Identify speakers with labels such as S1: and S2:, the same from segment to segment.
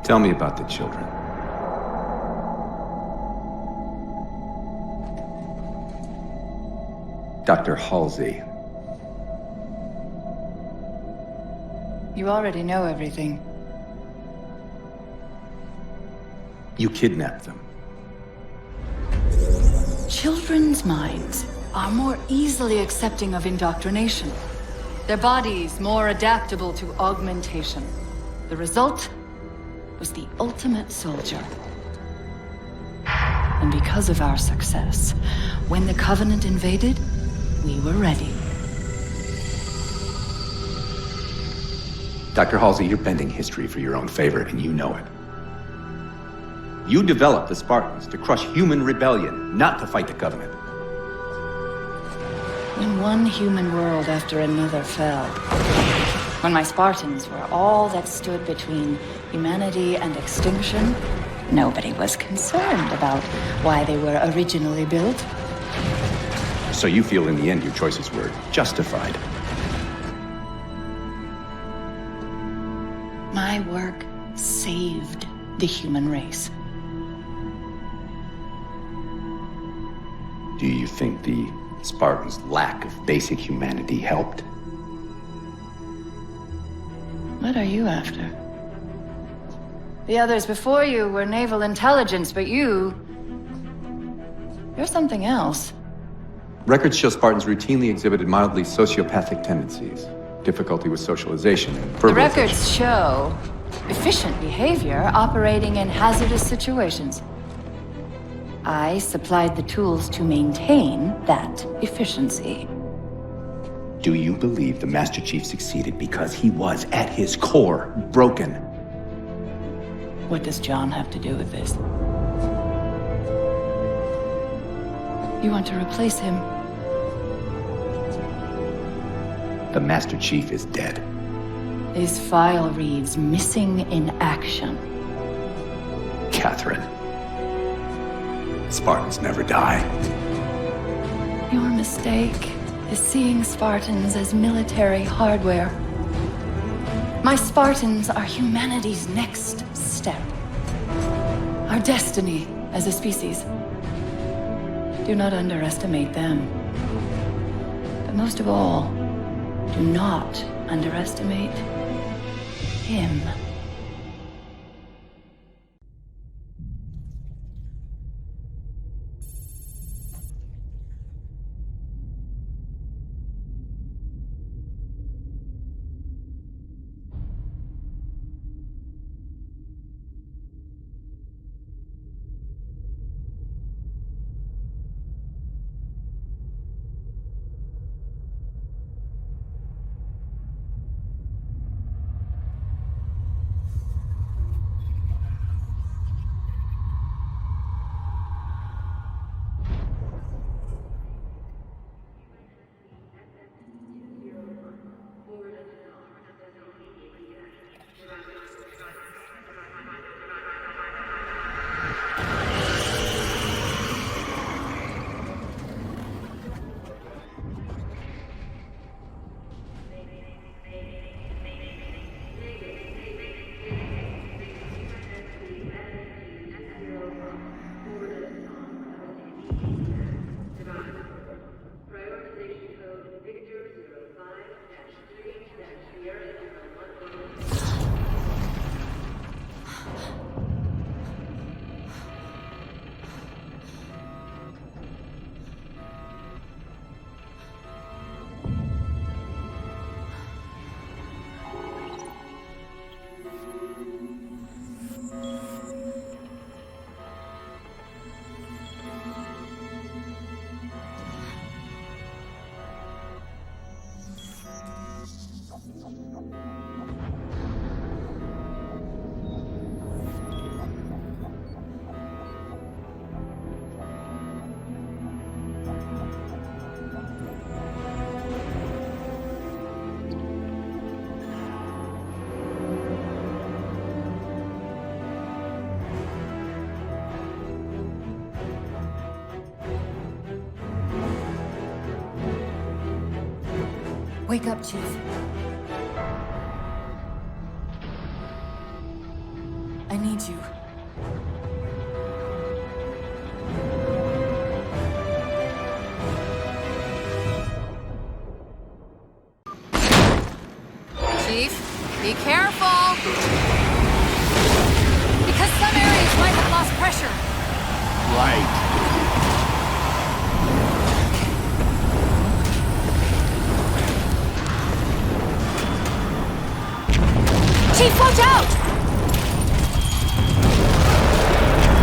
S1: Tell me about the children. Dr. Halsey.
S2: You already know everything.
S1: You kidnapped them.
S2: Children's minds are more easily accepting of indoctrination. Their bodies more adaptable to augmentation. The result was the ultimate soldier. And because of our success, when the Covenant invaded, we were ready.
S1: Dr. Halsey, you're bending history for your own favor, and you know it. You developed the Spartans to crush human rebellion, not to fight the Covenant.
S2: When one human world after another fell, when my Spartans were all that stood between humanity and extinction, nobody was concerned about why they were originally built.
S1: So you feel in the end your choices were justified?
S2: My work saved the human race.
S1: Do you think the Spartans' lack of basic humanity helped?
S2: What are you after? The others before you were naval intelligence, but you're something else.
S1: Records show Spartans routinely exhibited mildly sociopathic tendencies, difficulty with socialization, and verbalization.
S2: The records show efficient behavior operating in hazardous situations. I supplied the tools to maintain that efficiency.
S1: Do you believe the Master Chief succeeded because he was, at his core, broken?
S2: What does John have to do with this? You want to replace him?
S1: The Master Chief is dead.
S2: His file reads missing in action.
S1: Catherine. Spartans never die.
S2: Your mistake is seeing Spartans as military hardware. My Spartans are humanity's next step. Our destiny as a species. Do not underestimate them. But most of all, do not underestimate him. Wake up, Chief. I need
S3: Careful! Because some areas might have lost pressure.
S4: Right.
S3: Chief, watch out!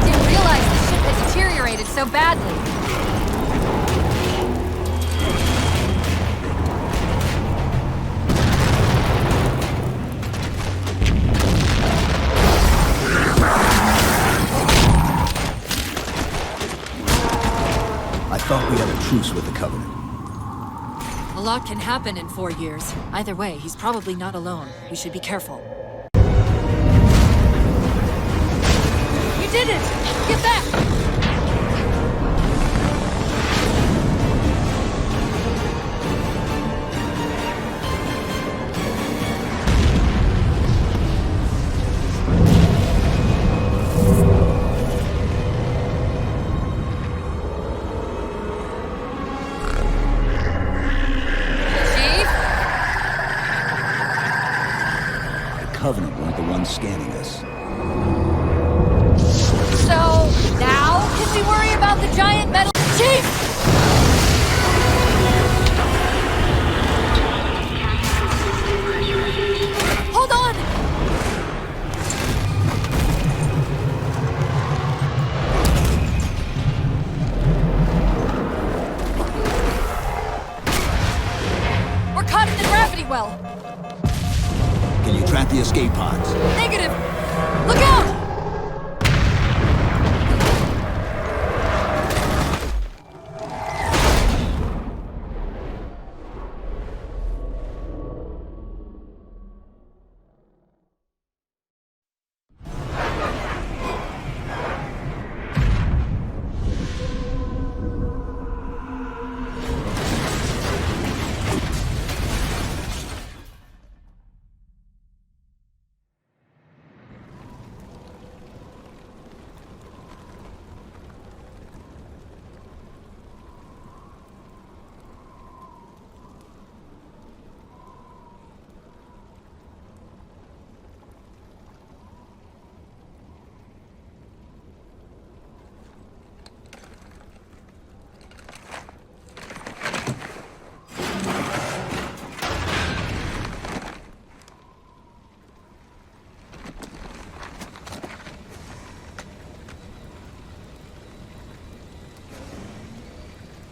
S3: Didn't realize the ship had deteriorated so badly.
S4: I thought we had a truce with the Covenant.
S3: A lot can happen in 4 years. Either way, he's probably not alone. We should be careful. You did it! Get back!
S4: Covenant weren't the ones scanning us.
S3: So, now can we worry about the giant metal... Chief! Hold on! We're caught in the gravity well.
S4: Can you track the escape pods?
S3: Negative! Look out!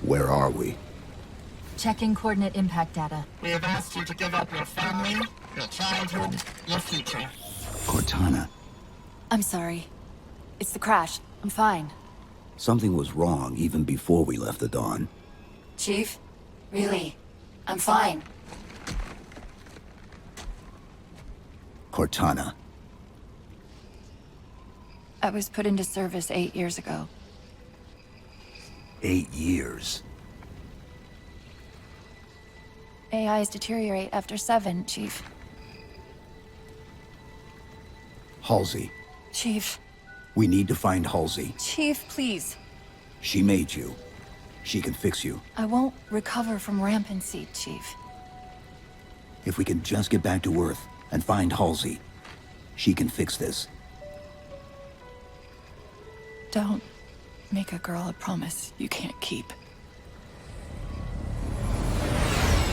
S4: Where are we?
S3: Checking coordinate impact data.
S5: We have asked you to give up your family, your childhood, your future.
S4: Cortana.
S3: I'm sorry. It's the crash. I'm fine.
S4: Something was wrong even before we left the Dawn.
S2: Chief? Really? I'm fine.
S4: Cortana.
S2: I was put into service 8 years ago.
S4: 8 years.
S2: AIs deteriorate after 7, Chief.
S4: Halsey.
S2: Chief.
S4: We need to find Halsey.
S2: Chief, please.
S4: She made you. She can fix you.
S2: I won't recover from rampancy, Chief.
S4: If we can just get back to Earth and find Halsey, she can fix this.
S2: Don't make a girl a promise you can't keep.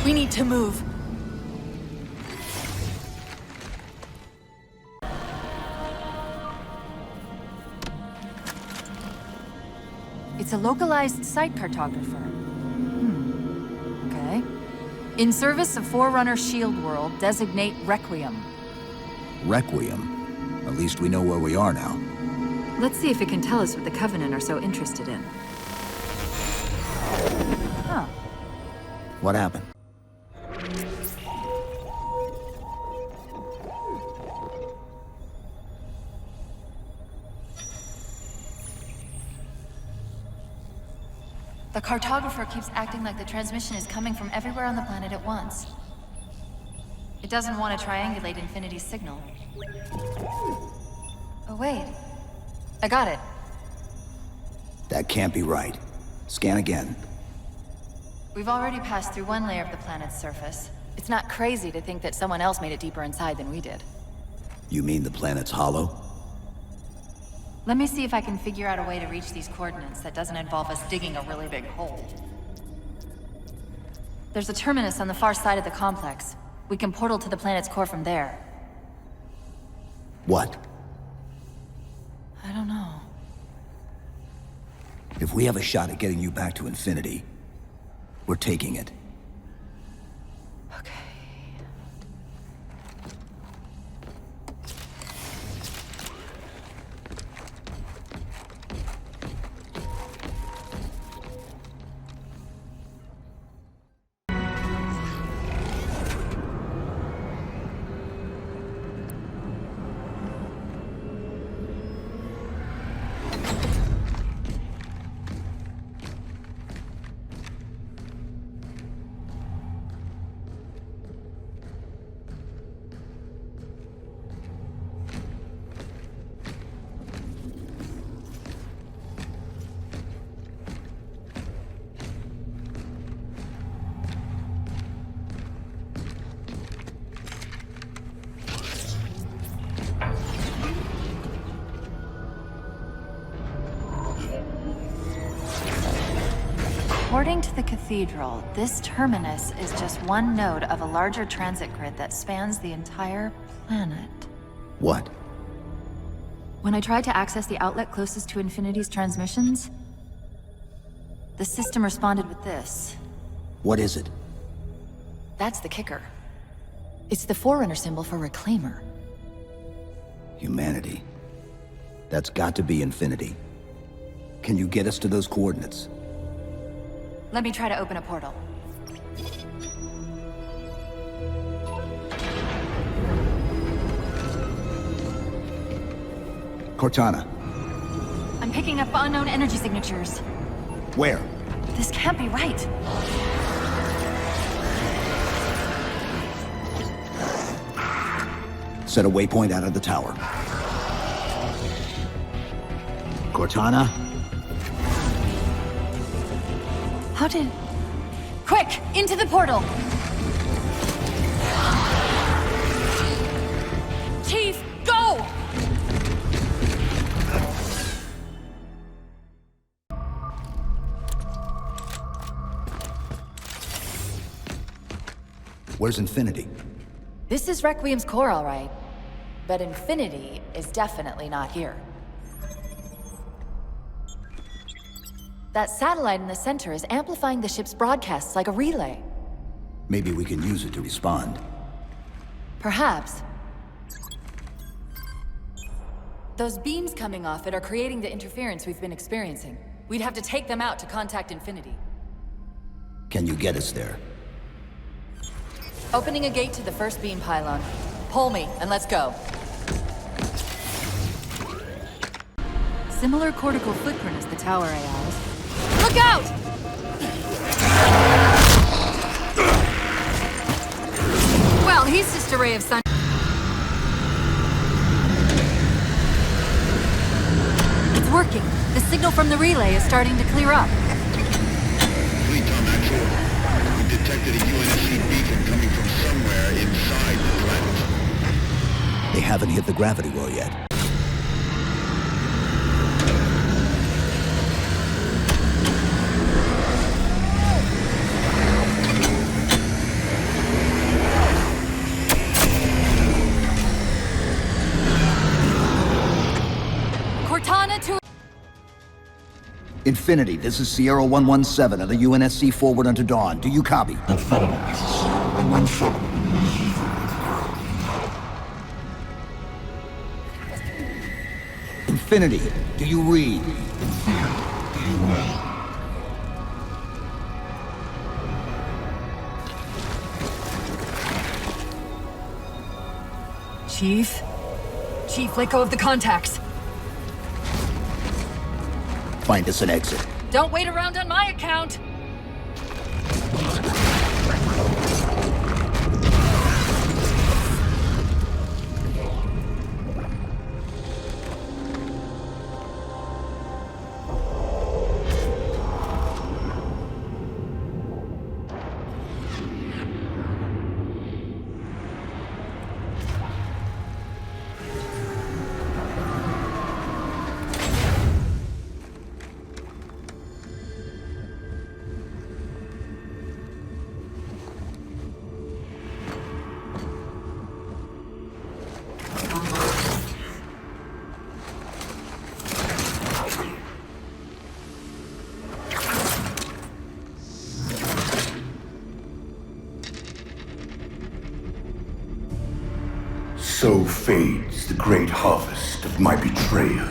S3: We need to move. It's a localized site cartographer. Okay. In service of Forerunner Shield World, designate Requiem.
S4: Requiem. At least we know where we are now.
S3: Let's see if it can tell us what the Covenant are so interested in. Huh.
S4: What happened?
S2: The cartographer keeps acting like the transmission is coming from everywhere on the planet at once. It doesn't want to triangulate Infinity's signal. Oh, wait. I got it.
S4: That can't be right. Scan again.
S2: We've already passed through one layer of the planet's surface. It's not crazy to think that someone else made it deeper inside than we did.
S4: You mean the planet's hollow?
S2: Let me see if I can figure out a way to reach these coordinates that doesn't involve us digging a really big hole. There's a terminus on the far side of the complex. We can portal to the planet's core from there.
S4: What?
S2: I don't know.
S4: If we have a shot at getting you back to Infinity, we're taking it.
S2: Okay. According to the Cathedral, this terminus is just one node of a larger transit grid that spans the entire planet.
S4: What?
S2: When I tried to access the outlet closest to Infinity's transmissions, the system responded with this.
S4: What is it?
S2: That's the kicker. It's the Forerunner symbol for Reclaimer.
S4: Humanity. That's got to be Infinity. Can you get us to those coordinates?
S2: Let me try to open a portal.
S4: Cortana.
S2: I'm picking up unknown energy signatures.
S4: Where?
S2: This can't be right.
S4: Set a waypoint out of the tower. Cortana?
S2: How did... Quick! Into the portal! Chief, go!
S4: Where's Infinity?
S2: This is Requiem's core, all right. But Infinity is definitely not here. That satellite in the center is amplifying the ship's broadcasts like a relay.
S4: Maybe we can use it to respond.
S2: Perhaps. Those beams coming off it are creating the interference we've been experiencing. We'd have to take them out to contact Infinity.
S4: Can you get us there?
S2: Opening a gate to the first beam pylon. Pull me, and let's go. Similar cortical footprint as the tower AIs. Look out! Well, he's just a ray of sun. It's working. The signal from the relay is starting to clear up.
S6: Fleet on actual. We detected a UNSC beacon coming from somewhere inside the planet.
S4: They haven't hit the gravity well yet.
S2: Cortana to...
S4: Infinity, this is Sierra 117 of the UNSC forward unto dawn. Do you copy? Infinity, do you read?
S3: Chief? Chief, let go of the contacts.
S4: Find us an exit.
S3: Don't wait around on my account!
S7: So fades the great harvest of my betrayal.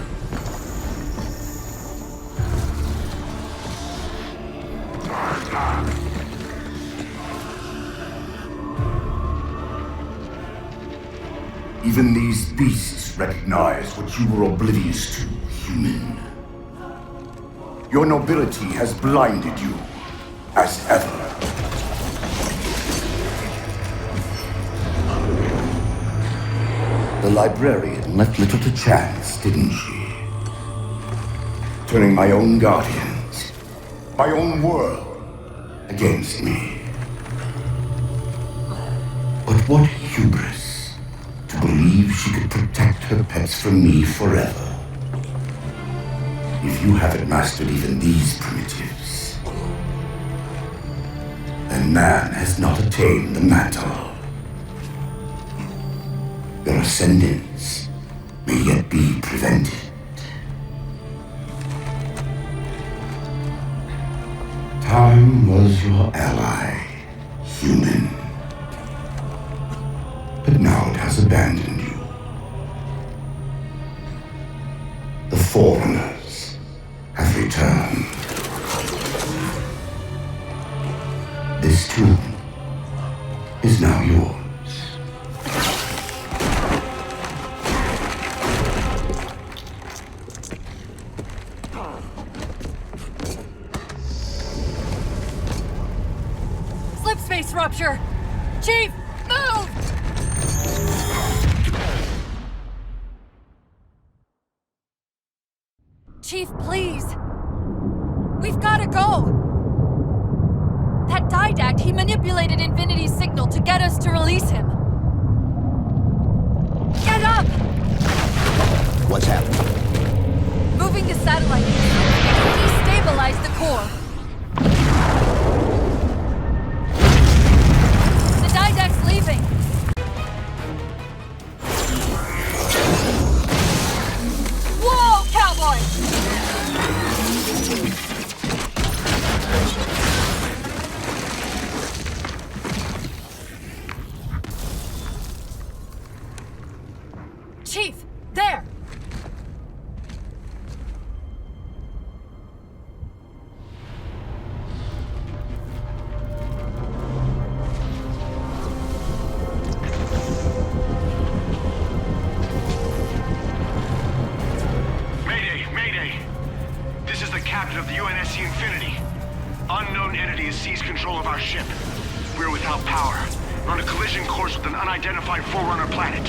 S7: Even these beasts recognize what you were oblivious to, human. Your nobility has blinded you, as ever. The librarian left little to chance, didn't she? Turning my own guardians, my own world, against me. But what hubris to believe she could protect her pets from me forever. If you haven't mastered even these primitives, then man has not attained the mantle. Your ascendance may yet be prevented. Time was your ally, human. But now it has abandoned you. The Forerunners have returned. This tomb is now yours.
S3: Slipspace rupture! Chief, move! Chief, please! We've gotta go! That Didact, he manipulated Infinity's signal to get us to release him! Get up!
S4: What's happening?
S3: Moving the satellite to destabilize the core. The Didact's leaving! Whoa, cowboy! Chief, there!
S8: Of the UNSC Infinity. Unknown entity has seized control of our ship. We're without power. We're on a collision course with an unidentified Forerunner planet.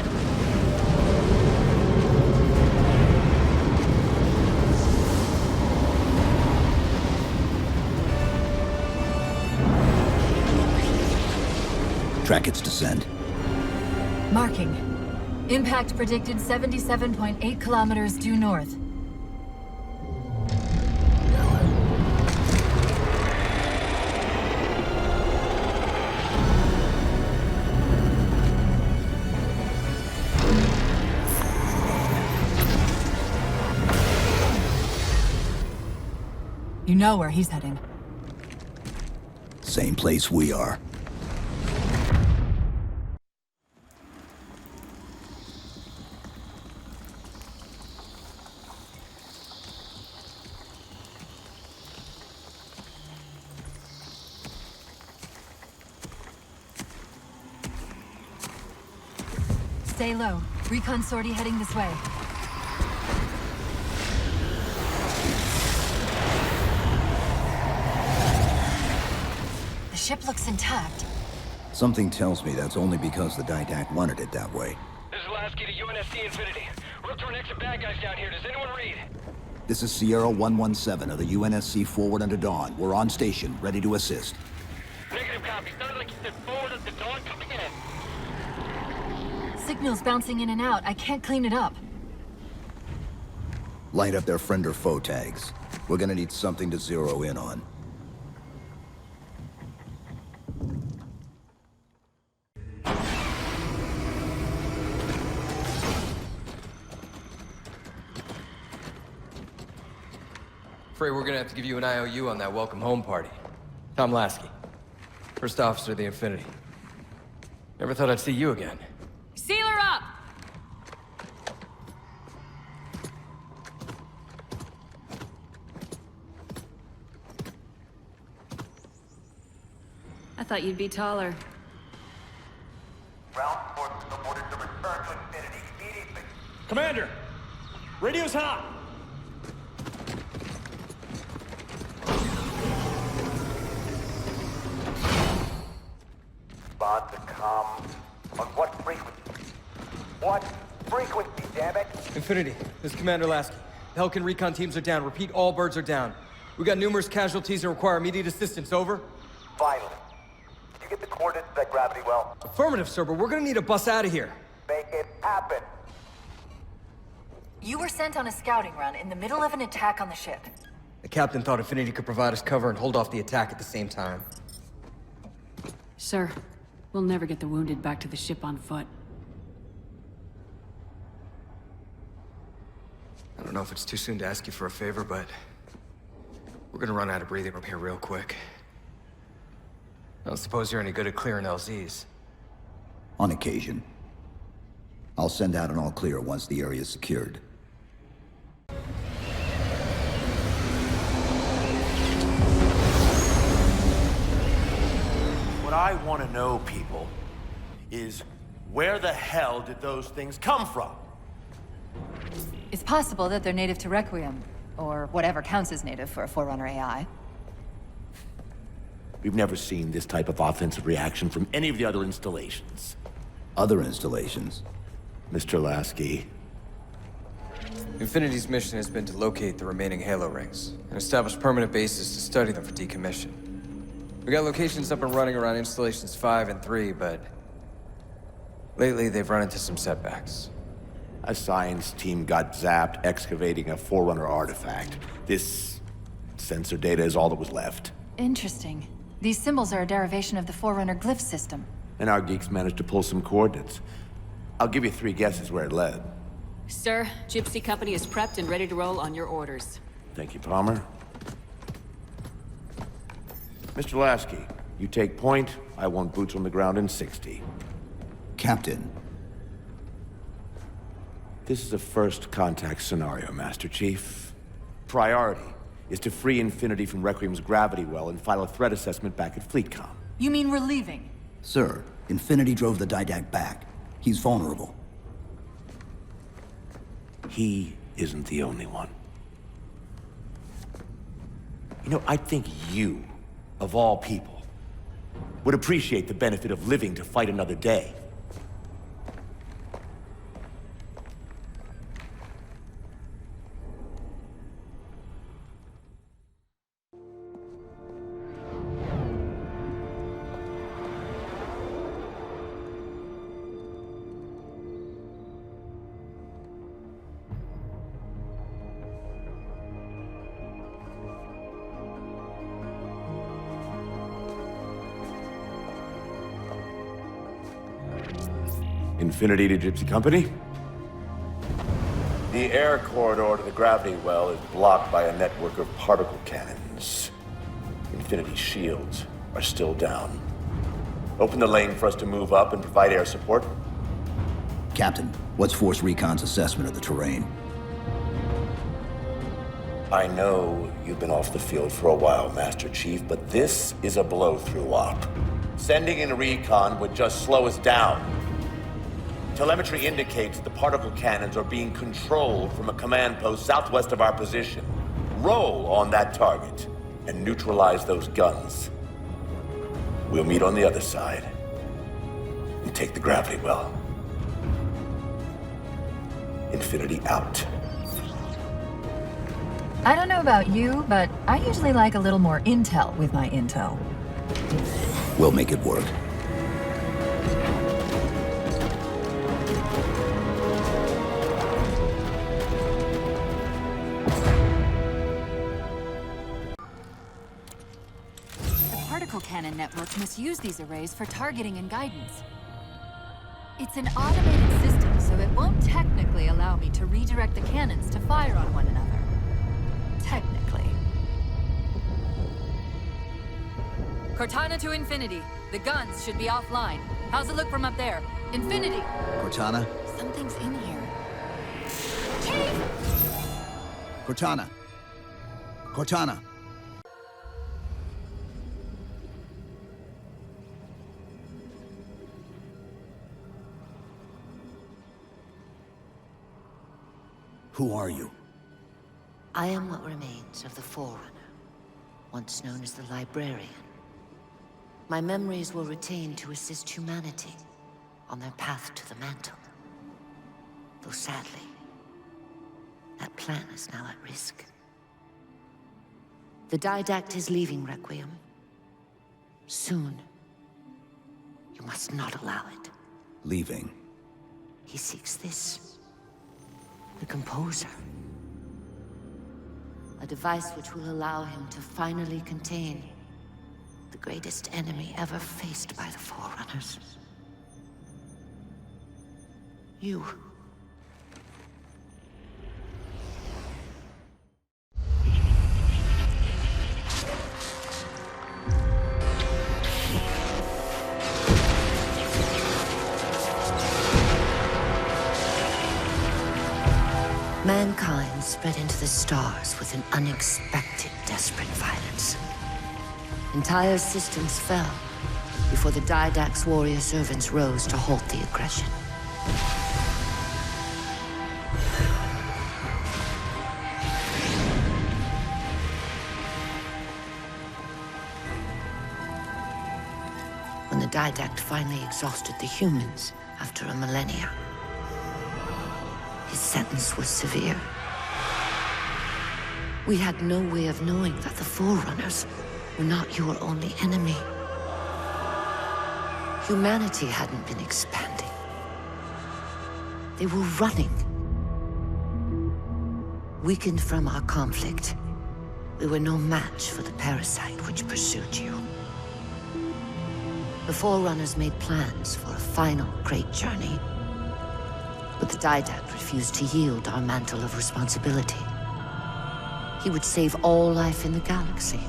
S4: Track its descent.
S3: Marking. Impact predicted 77.8 kilometers due north. You know where he's heading.
S4: Same place we are.
S3: Stay low. Recon sortie heading this way. The ship looks intact.
S4: Something tells me that's only because the Didact wanted it that way.
S9: This is Lasky to UNSC Infinity. We're up to our next bad guys down here. Does anyone read?
S4: This is Sierra 117 of the UNSC Forward Unto Dawn. We're on station, ready to assist.
S9: Negative copy. Sounded like you said Forward Unto Dawn coming in.
S3: Signal's bouncing in and out. I can't clean it up.
S4: Light up their friend or foe tags. We're gonna need something to zero in on.
S10: Afraid we're gonna have to give you an IOU on that welcome home party. Tom Lasky, First Officer of the Infinity. Never thought I'd see you again.
S3: Seal her up!
S11: I thought you'd be taller.
S12: Ground forces are ordered to return to Infinity immediately.
S13: Commander! Radio's hot!
S12: Respond to comm. On what frequency? What frequency, damn it?
S10: Infinity, this is Commander Lasky. The Helkin recon teams are down. Repeat, all birds are down. We got numerous casualties and require immediate assistance. Over.
S12: Finally. Did you get the coordinates of that gravity well?
S10: Affirmative, sir, but we're gonna need a bus out of here.
S12: Make it happen.
S3: You were sent on a scouting run in the middle of an attack on the ship.
S10: The captain thought Infinity could provide us cover and hold off the attack at the same time.
S11: Sir, we'll never get the wounded back to the ship on foot.
S10: I don't know if it's too soon to ask you for a favor, but we're gonna run out of breathing room here real quick. I don't suppose you're any good at clearing LZs.
S4: On occasion. I'll send out an all clear once the area is secured.
S13: What I want to know, people, is where the hell did those things come from?
S3: It's possible that they're native to Requiem, or whatever counts as native for a Forerunner AI.
S13: We've never seen this type of offensive reaction from any of the other installations.
S4: Other installations?
S13: Mr. Lasky.
S10: Infinity's mission has been to locate the remaining Halo rings and establish permanent bases to study them for decommission. We got locations up and running around installations 5 and 3, but lately they've run into some setbacks.
S13: A science team got zapped excavating a Forerunner artifact. This sensor data is all that was left.
S3: Interesting. These symbols are a derivation of the Forerunner glyph system.
S13: And our geeks managed to pull some coordinates. I'll give you 3 guesses where it led.
S11: Sir, Gypsy Company is prepped and ready to roll on your orders.
S13: Thank you, Palmer. Mr. Lasky, you take point. I want boots on the ground in 60.
S4: Captain.
S13: This is a first contact scenario, Master Chief. Priority is to free Infinity from Requiem's gravity well and file a threat assessment back at FleetCom.
S3: You mean we're leaving?
S4: Sir, Infinity drove the Didact back. He's vulnerable.
S13: He isn't the only one. You know, I think you, of all people, would appreciate the benefit of living to fight another day. Infinity to Gypsy Company? The air corridor to the gravity well is blocked by a network of particle cannons. Infinity's shields are still down. Open the lane for us to move up and provide air support.
S4: Captain, what's Force Recon's assessment of the terrain?
S13: I know you've been off the field for a while, Master Chief, but this is a blow-through op. Sending in recon would just slow us down. Telemetry indicates the particle cannons are being controlled from a command post southwest of our position. Roll on that target and neutralize those guns. We'll meet on the other side and take the gravity well. Infinity out.
S3: I don't know about you, but I usually like a little more intel with my intel.
S4: We'll make it work.
S3: Cannon network must use these arrays for targeting and guidance. It's an automated system, so it won't technically allow me to redirect the cannons to fire on one another. Technically. Cortana to Infinity. The guns should be offline. How's it look from up there? Infinity!
S4: Cortana?
S3: Something's in here.
S4: Cortana! Cortana! Who are you?
S14: I am what remains of the Forerunner, once known as the Librarian. My memories were retained to assist humanity on their path to the mantle. Though sadly, that plan is now at risk. The Didact is leaving Requiem. Soon. You must not allow it.
S4: Leaving?
S14: He seeks this. The Composer. A device which will allow him to finally contain the greatest enemy ever faced by the Forerunners. You. Mankind spread into the stars with an unexpected, desperate violence. Entire systems fell before the Didact's warrior servants rose to halt the aggression. When the Didact finally exhausted the humans after a millennia, his sentence was severe. We had no way of knowing that the Forerunners were not your only enemy. Humanity hadn't been expanding. They were running. Weakened from our conflict, we were no match for the parasite which pursued you. The Forerunners made plans for a final great journey, but the Didact refused to yield our mantle of responsibility. He would save all life in the galaxy,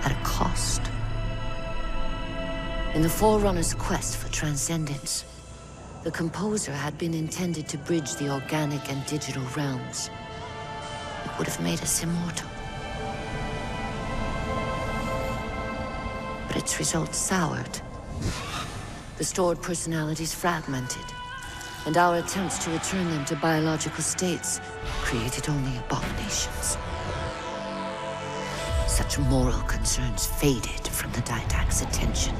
S14: at a cost. In the Forerunner's quest for transcendence, the Composer had been intended to bridge the organic and digital realms. It would have made us immortal. But its results soured. The stored personalities fragmented, and our attempts to return them to biological states created only abominations. Such moral concerns faded from the Didact's attention.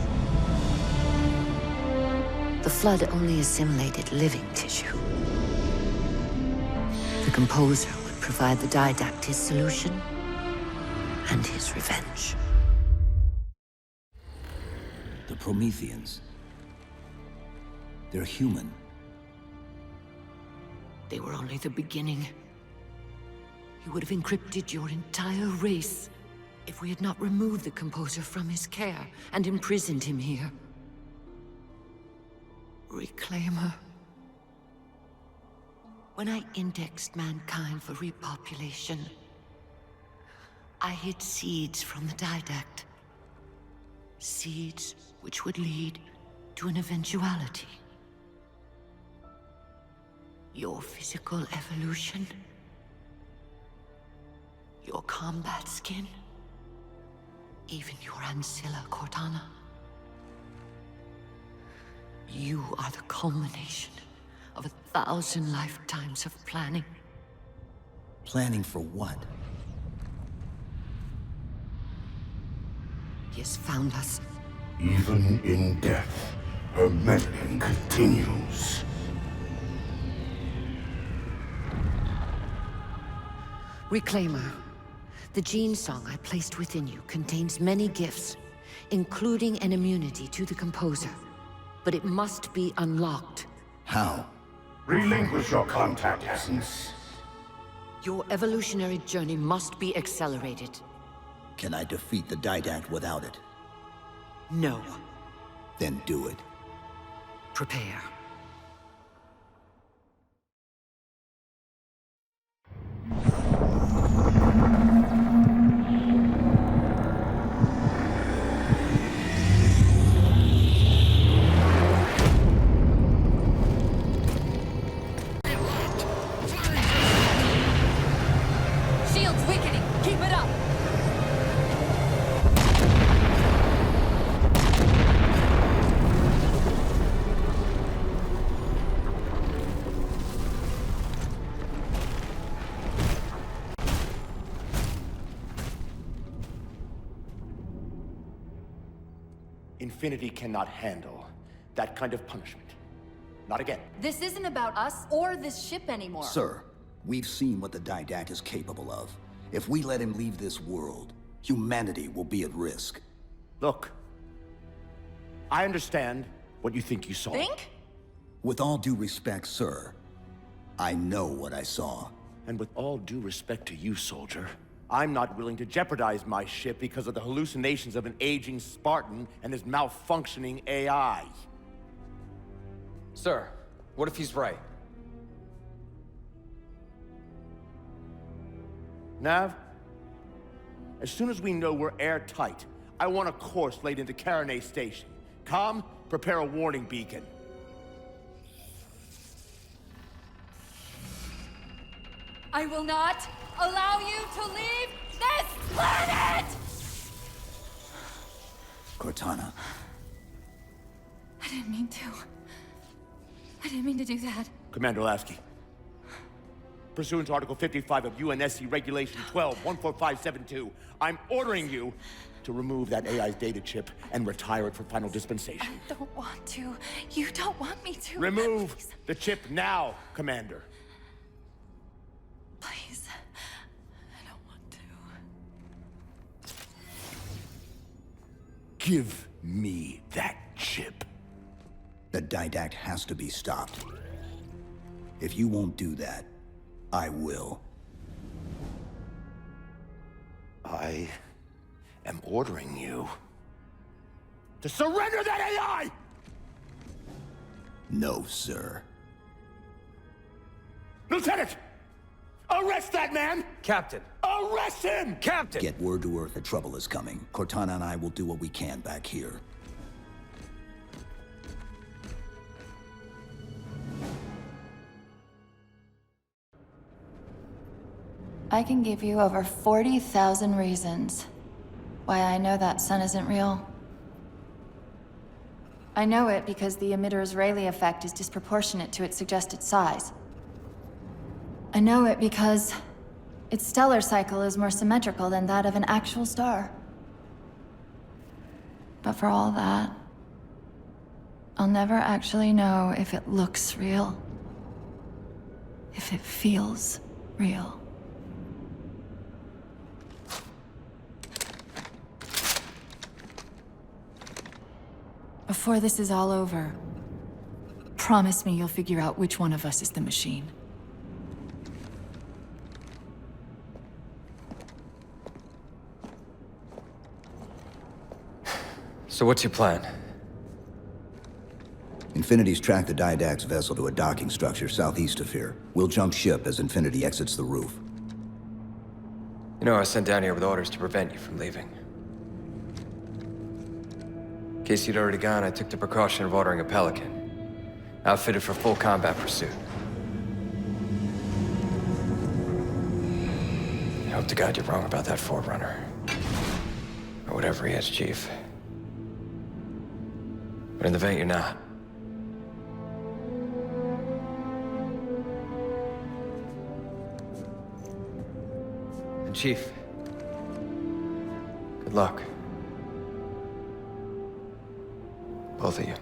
S14: The Flood only assimilated living tissue. The Composer would provide the Didact his solution and his revenge.
S4: The Prometheans. They're human.
S14: They were only the beginning. He would have encrypted your entire race if we had not removed the Composer from his care and imprisoned him here. Reclaimer. When I indexed mankind for repopulation, I hid seeds from the Didact. Seeds which would lead to an eventuality. Your physical evolution, your combat skin, even your ancilla Cortana. You are the culmination of 1,000 lifetimes of planning.
S4: Planning for what?
S14: He has found us.
S7: Even in death, her meddling continues.
S14: Reclaimer. The gene song I placed within you contains many gifts, including an immunity to the Composer. But it must be unlocked.
S4: How?
S7: Relinquish your contact essence.
S14: Your evolutionary journey must be accelerated.
S4: Can I defeat the Didact without it?
S14: No.
S4: Then do it.
S14: Prepare.
S3: Shield's weakening. Keep it up.
S13: Infinity cannot handle that kind of punishment. Not again.
S3: This isn't about us or this ship anymore.
S4: Sir, we've seen what the Didact is capable of. If we let him leave this world, humanity will be at risk.
S13: Look, I understand what you think you saw.
S3: Think?
S4: With all due respect, sir, I know what I saw.
S13: And with all due respect to you, soldier, I'm not willing to jeopardize my ship because of the hallucinations of an aging Spartan and his malfunctioning AI.
S10: Sir, what if he's right?
S13: Nav, as soon as we know we're airtight, I want a course laid into Karenay Station. Com, prepare a warning beacon.
S3: I will not allow you to leave this planet!
S4: Cortana.
S3: I didn't mean to. I didn't mean to do that.
S13: Commander Lasky. Pursuant to Article 55 of UNSC Regulation 12-14572, I'm ordering you to remove that AI's data chip and retire it for final dispensation.
S3: I don't want to. You don't want me to.
S13: Remove the chip now, Commander.
S3: Please. I don't want to.
S13: Give me that chip.
S4: The Didact has to be stopped. If you won't do that, I will.
S13: I am ordering you to surrender that AI!
S4: No, sir.
S13: Lieutenant! Arrest that man!
S10: Captain!
S13: Arrest him!
S10: Captain!
S4: Get word to Earth that trouble is coming. Cortana and I will do what we can back here.
S2: I can give you over 40,000 reasons why I know that sun isn't real. I know it because the emitter's Rayleigh effect is disproportionate to its suggested size. I know it because its stellar cycle is more symmetrical than that of an actual star. But for all that, I'll never actually know if it looks real. If it feels real. Before this is all over, promise me you'll figure out which one of us is the machine.
S10: So what's your plan?
S4: Infinity's tracked the Didact's vessel to a docking structure southeast of here. We'll jump ship as Infinity exits the roof.
S10: You know, I was sent down here with orders to prevent you from leaving. In case you'd already gone, I took the precaution of ordering a Pelican, outfitted for full combat pursuit. I hope to God you're wrong about that Forerunner. Or whatever he is, Chief. But in the event you're not. And Chief, good luck. Both of you.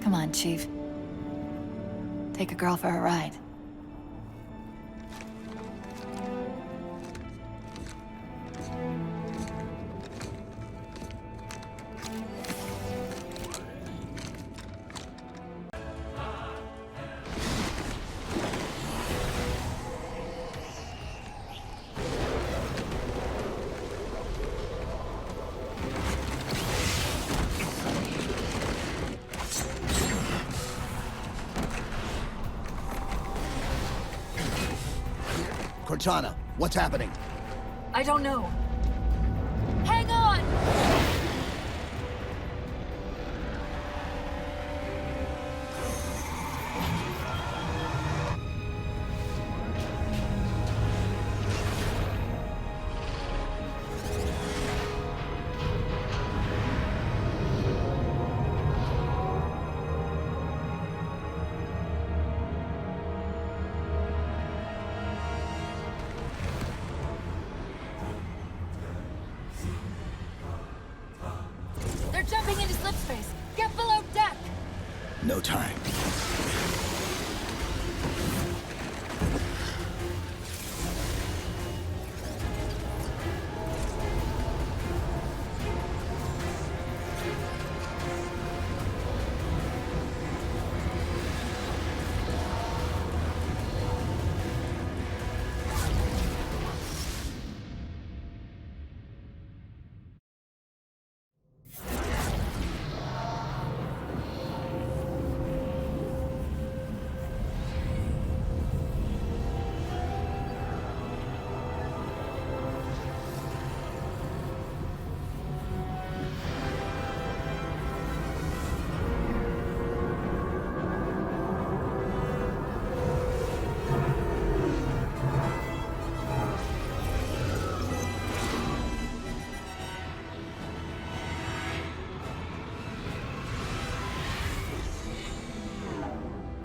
S2: Come on, Chief. Take a girl for a ride.
S4: Cortana, what's happening?
S3: I don't know. Hang on!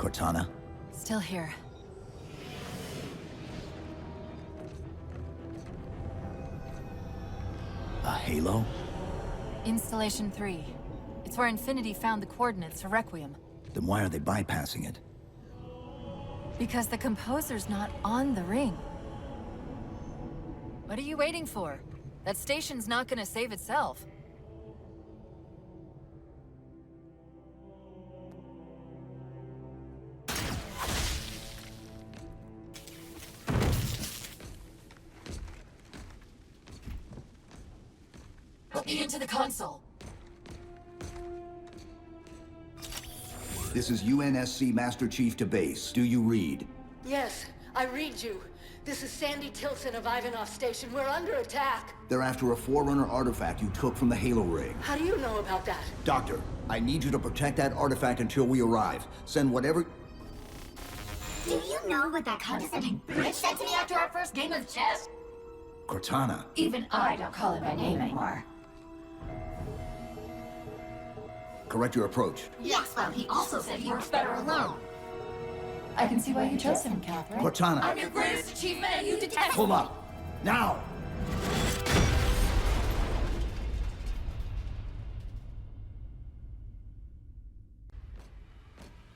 S4: Cortana?
S3: Still here.
S4: A halo?
S3: Installation 3. It's where Infinity found the coordinates for Requiem.
S4: Then why are they bypassing it?
S3: Because the composer's not on the ring. What are you waiting for? That station's not gonna save itself. Put me into the console.
S4: This is UNSC Master Chief to base. Do you read?
S15: Yes, I read you. This is Sandy Tilson of Ivanov Station. We're under attack.
S4: They're after a Forerunner artifact you took from the Halo ring.
S15: How do you know about that?
S4: Doctor, I need you to protect that artifact until we arrive. Send whatever...
S5: Do you know what that condescending bitch said to me after our first game of chess?
S4: Cortana.
S2: Even I don't call him by name anymore.
S4: Correct your approach.
S5: Yes, well, he also said he works better alone.
S2: I can see why you chose him, Catherine.
S4: Cortana.
S5: I'm your greatest achievement and you detest—
S4: Hold up. Now!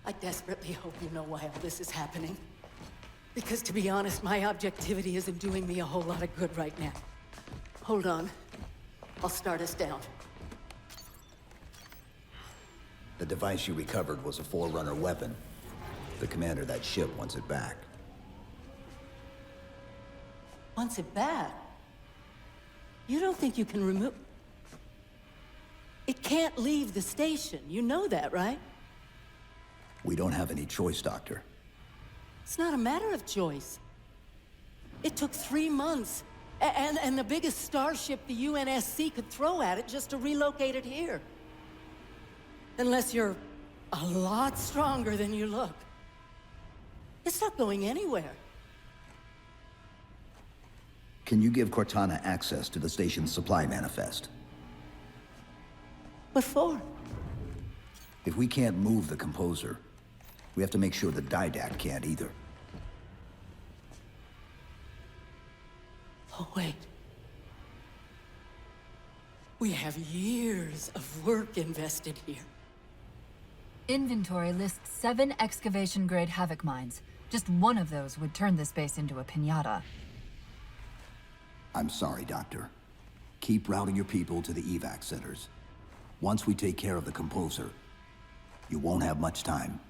S15: I desperately hope you know why all this is happening. Because to be honest, my objectivity isn't doing me a whole lot of good right now. Hold on. I'll start us down.
S4: The device you recovered was a Forerunner weapon. The commander of that ship wants it back.
S15: Wants it back? You don't think you can remove... It can't leave the station. You know that, right?
S4: We don't have any choice, Doctor.
S15: It's not a matter of choice. It took 3 months. And the biggest starship the UNSC could throw at it just to relocate it here. Unless you're a lot stronger than you look. It's not going anywhere.
S4: Can you give Cortana access to the station's supply manifest?
S15: What for?
S4: If we can't move the composer, we have to make sure the Didact can't either.
S15: Oh, wait. We have years of work invested here.
S3: Inventory lists 7 excavation-grade Havoc mines. Just one of those would turn this base into a piñata.
S4: I'm sorry, Doctor. Keep routing your people to the evac centers. Once we take care of the composer, you won't have much time.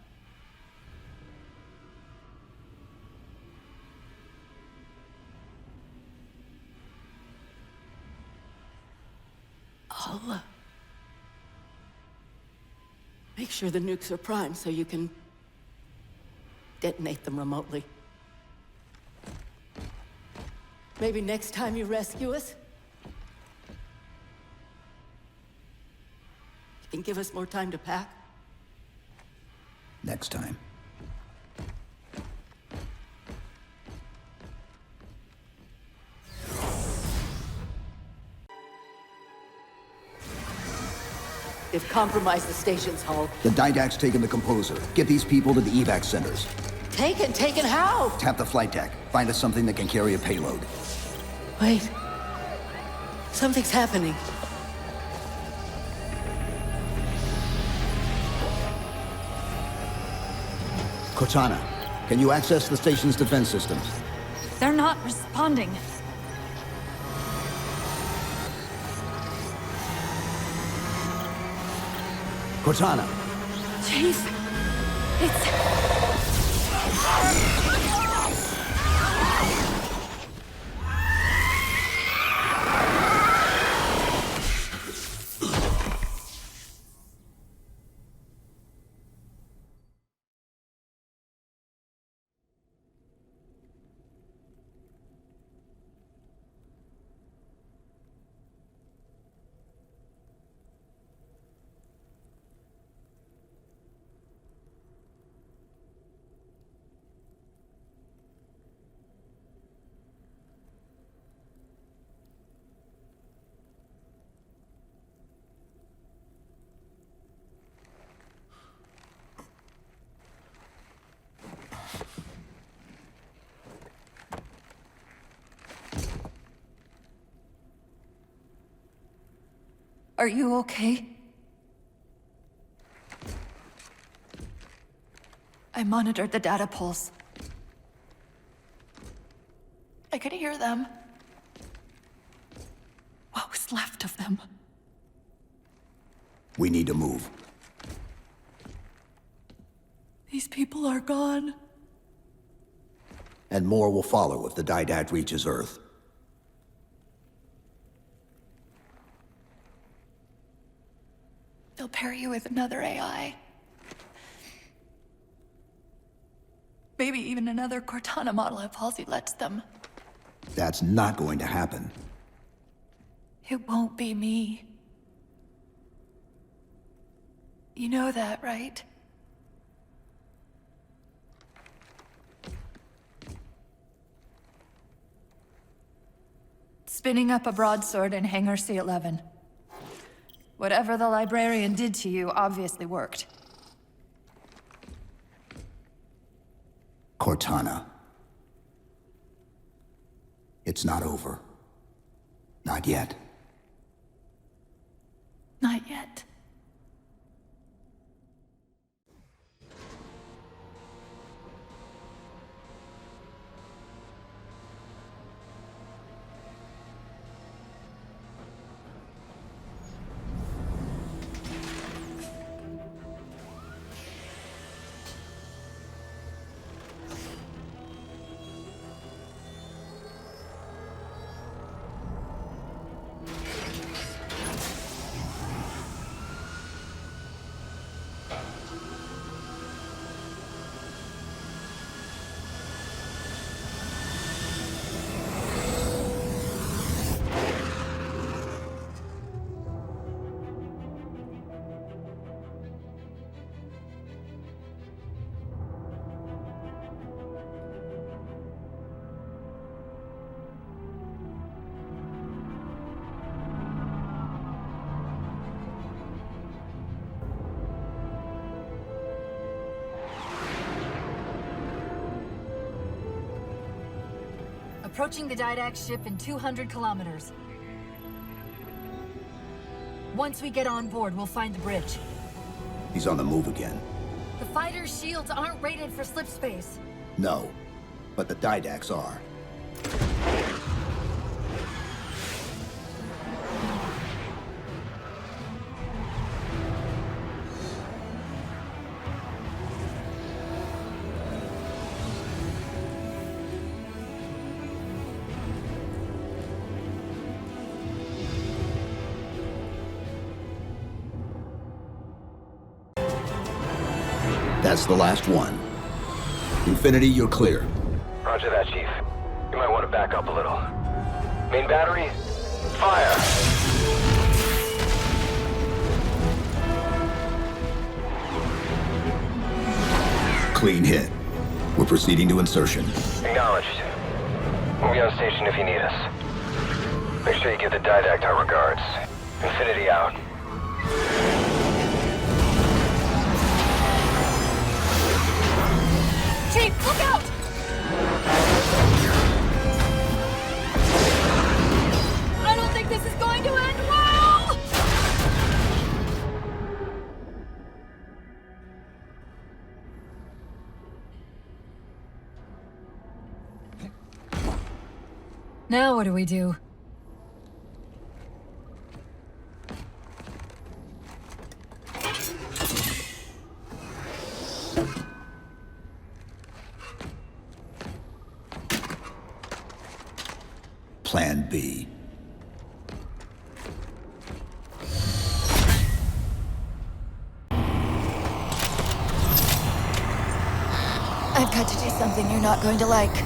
S15: I'll, make sure the nukes are primed so you can detonate them remotely. Maybe next time you rescue us, you can give us more time to pack.
S4: Next time.
S15: They've compromised the station's hull.
S4: The Didact's taken the composer. Get these people to the evac centers.
S15: Taken how?
S4: Tap the flight deck. Find us something that can carry a payload.
S15: Wait. Something's happening.
S4: Cortana, can you access the station's defense systems?
S3: They're not responding.
S4: Cortana!
S3: Chief, it's...
S2: Are you okay? I monitored the data pulse. I could hear them. What was left of them?
S4: We need to move.
S2: These people are gone.
S4: And more will follow if the Didact reaches Earth.
S2: They'll pair you with another AI. Maybe even another Cortana model if Halsey lets them.
S4: That's not going to happen.
S2: It won't be me. You know that, right? Spinning up a broadsword in Hangar C-11. Whatever the librarian did to you obviously worked.
S4: Cortana. It's not over. Not yet.
S2: Not yet.
S3: Approaching the Didact ship in 200 kilometers. Once we get on board, we'll find the bridge.
S4: He's on the move again.
S3: The fighter's shields aren't rated for slip space.
S4: No, but the Didacts are. That's the last one. Infinity, you're clear.
S9: Roger that, Chief. You might want to back up a little. Main battery, fire!
S4: Clean hit. We're proceeding to insertion.
S9: Acknowledged. We'll be on station if you need us. Make sure you give the Didact our regards. Infinity out.
S3: Chief, look out! I don't think this is going to end well! Now what do we do?
S4: Plan B.
S2: I've got to do something you're not going to like.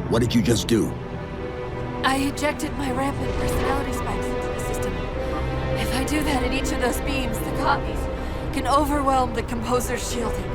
S4: What did you just do?
S2: I ejected my rampant personality spikes into the system. If I do that in each of those beams, the copies can overwhelm the composer's shielding.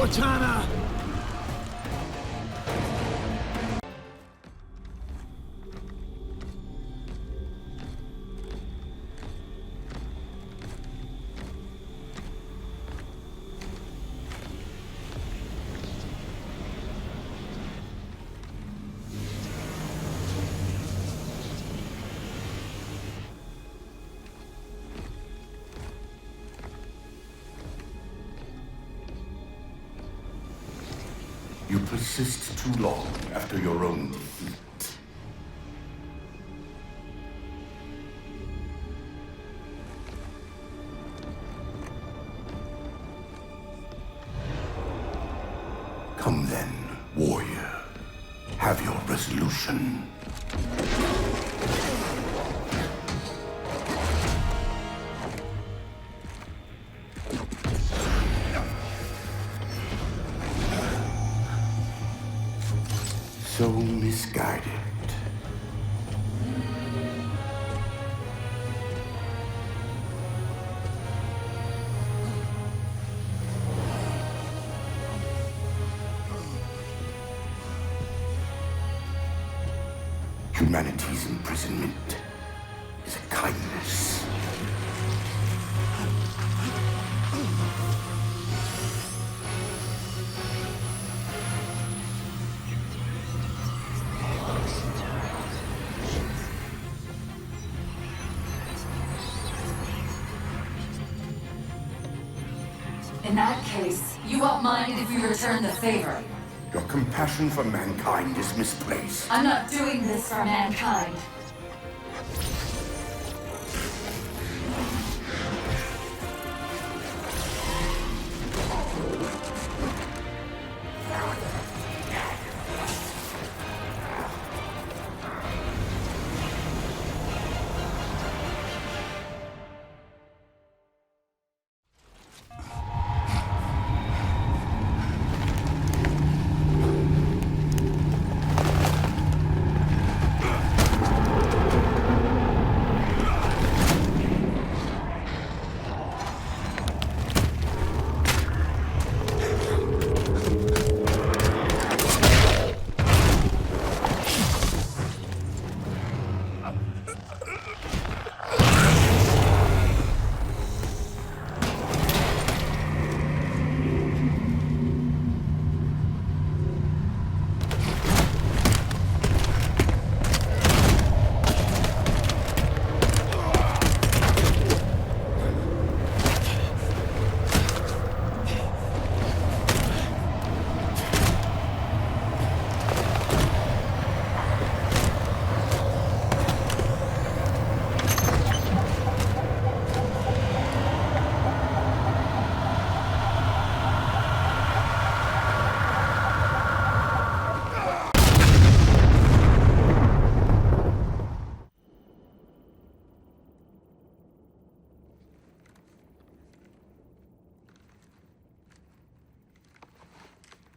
S16: Cortana!
S7: You persist too long after your own defeat. Come then, warrior. Have your resolution. So misguided. Humanity's imprisonment is a kindness.
S3: In that case, you won't mind if we return the favor.
S7: Your compassion for mankind is misplaced.
S3: I'm not doing this for mankind.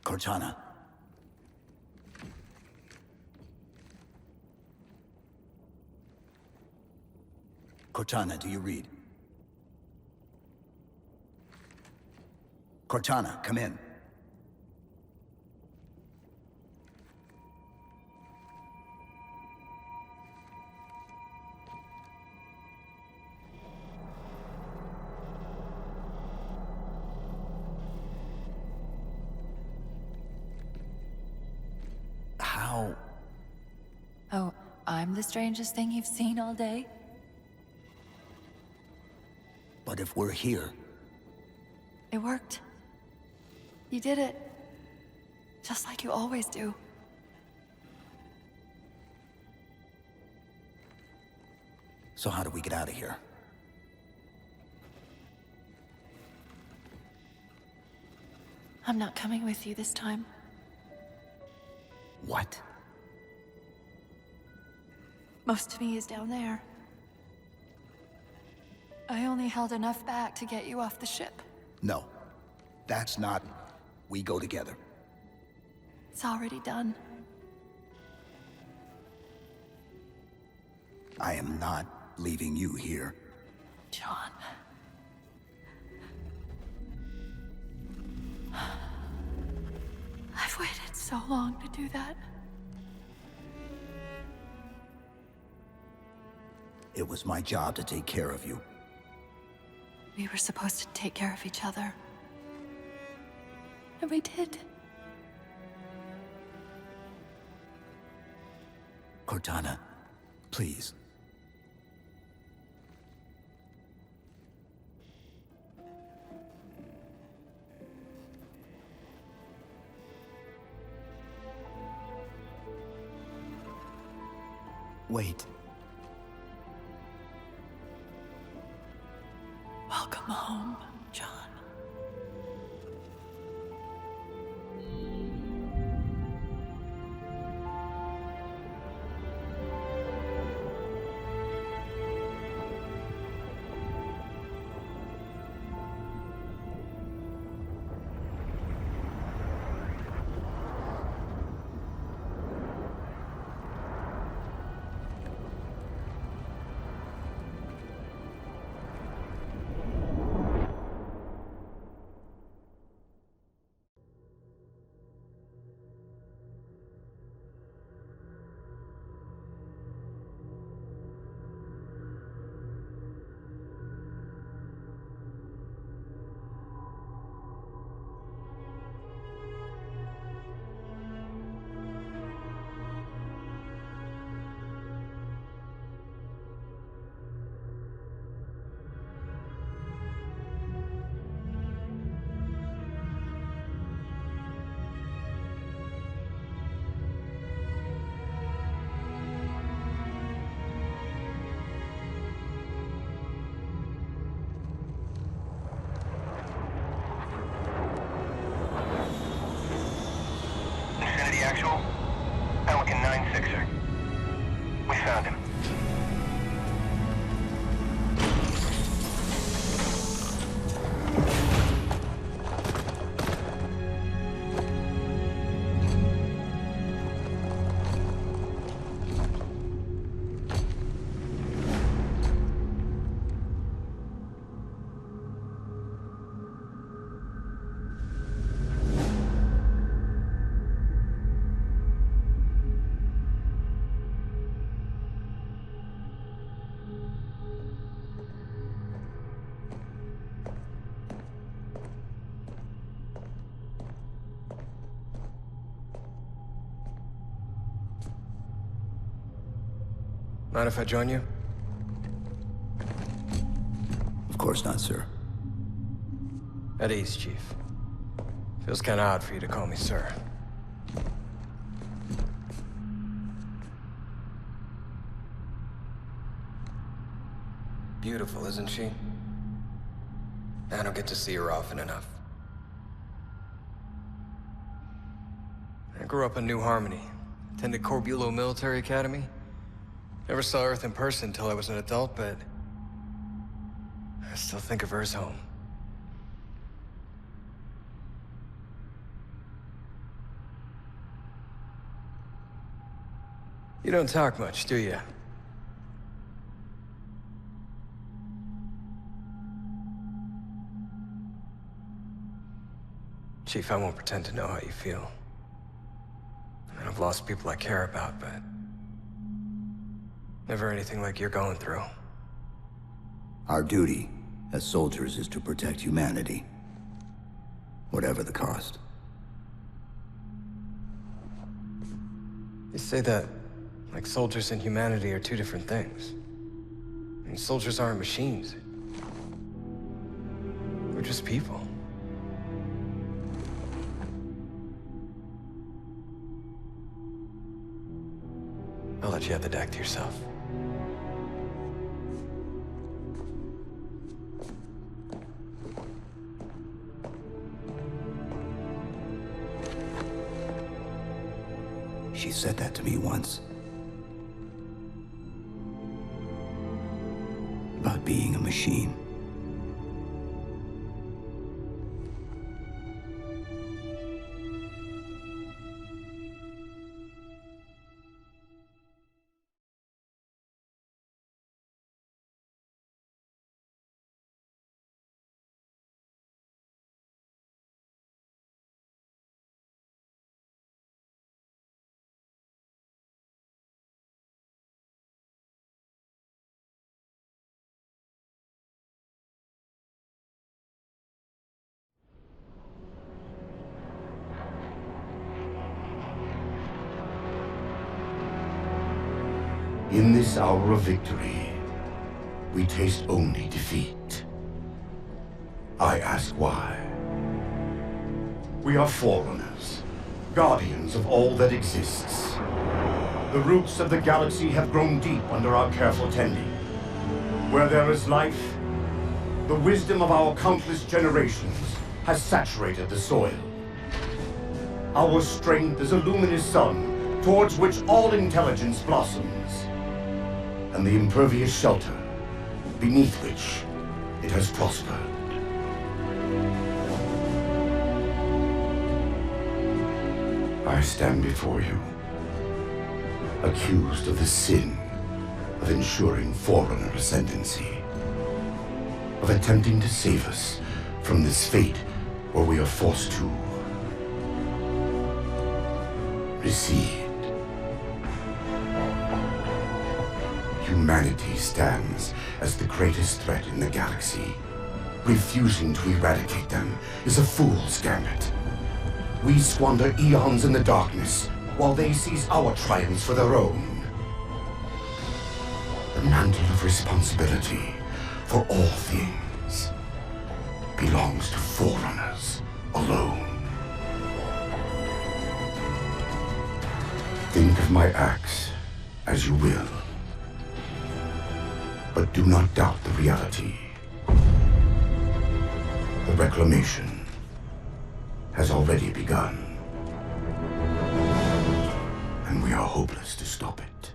S4: Cortana. Cortana, do you read? Cortana, come in. How?
S2: Oh, I'm the strangest thing you've seen all day?
S4: But if we're here,
S2: It worked. You did it. Just like you always do.
S4: so how do we get out of here?
S2: I'm not coming with you this time.
S4: What?
S2: Most of me is down there. I only held enough back to get you off the ship.
S4: No. That's not... We go together.
S2: It's already done.
S4: I am not leaving you here.
S2: John.
S3: so long to do that.
S4: It was my job to take care of you.
S3: We were supposed to take care of each other. And we did.
S4: Cortana, please. Wait.
S3: Welcome home, John.
S9: Infinity Actual, Pelican 9-6er. We found him.
S10: Mind if I join you?
S4: Of course not, sir.
S10: At ease, Chief. Feels kinda odd for you to call me sir. Beautiful, isn't she? I don't get to see her often enough. I grew up in New Harmony. Attended Corbulo Military Academy. Never saw Earth in person until I was an adult, but I still think of her as home. You don't talk much, do you? Chief, I won't pretend to know how you feel. I mean, I've lost people I care about, but never anything like you're going through.
S4: Our duty as soldiers is to protect humanity, whatever the cost.
S10: You say that like soldiers and humanity are two different things. I mean, soldiers aren't machines. We're just people. I'll let you have the deck to yourself.
S4: She said that to me once. About being a machine.
S7: In this hour of victory, we taste only defeat. I ask why. We are Forerunners, guardians of all that exists. The roots of the galaxy have grown deep under our careful tending. Where there is life, the wisdom of our countless generations has saturated the soil. Our strength is a luminous sun towards which all intelligence blossoms, and the impervious shelter beneath which it has prospered. I stand before you, accused of the sin of ensuring Forerunner ascendancy, of attempting to save us from this fate where we are forced to recede. Humanity stands as the greatest threat in the galaxy. Refusing to eradicate them is a fool's gambit. We squander eons in the darkness, while they seize our triumphs for their own. The mantle of responsibility for all things belongs to Forerunners alone. Think of my acts as you will, but do not doubt the reality. The reclamation has already begun, and we are hopeless to stop it.